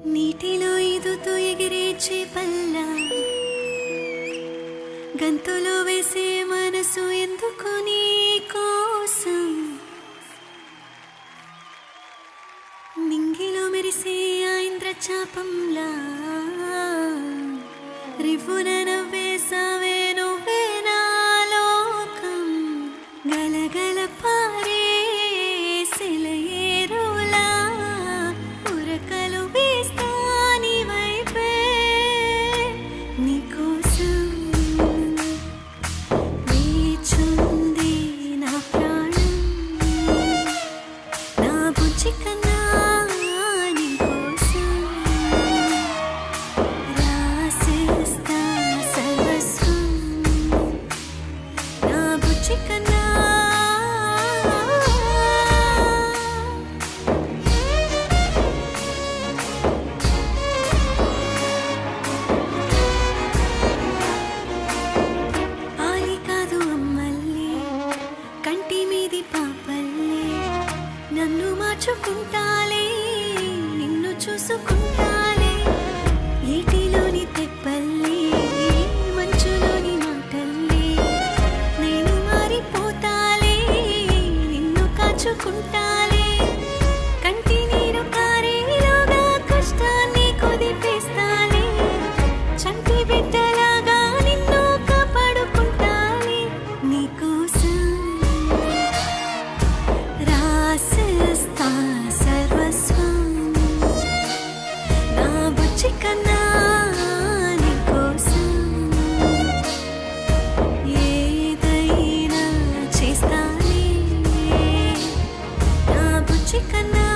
నీటిలో ఈదుతూ ఎగిరే చేపల్ల గంతులో వేసే మనసు ఎందుకు నీ కోసం నింగిలో మెరిసే ఆ ఇంద్రచాపంలా రివ్వున నవ్వేసావే నువ్వే నా లోకం గలగల పారే సెలయేరులా ఉరకలు వేస్తా నీ వైపే నీకోసం వేచుంది నా ప్రాణం నా బుజ్జి కన్నా నీకోసం రాసేస్తా సర్వస్వం నా బుజ్జి కన్నా ఆలి కాదు అమ్మల్లే కంటి మీది పాపల్లే నన్ను మార్చుకుంటాలే నిన్ను చూసుకుంటాలే ఏటిలోని తెప్పల్లే మంచులోని మాటల్లే నేను మారిపోతాలే నిన్ను కాచుకుంటాలే కంటి నీరు కారేలోగా కష్టాన్ని కుదిపేస్తాలే చంటి బిడ్డలాగా నిన్ను కాపాడుకుంటాలే నీకోసం రాసేస్తా సర్వస్వం నా బుజ్జి కన్నా నీకోసం ఏదైనా చేస్తానే నా బుజ్జి కన్నా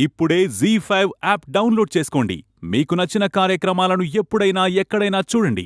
ఇప్పుడే జీ5 యాప్ డౌన్లోడ్ చేసుకోండి. మీకు నచ్చిన కార్యక్రమాలను ఎప్పుడైనా ఎక్కడైనా చూడండి.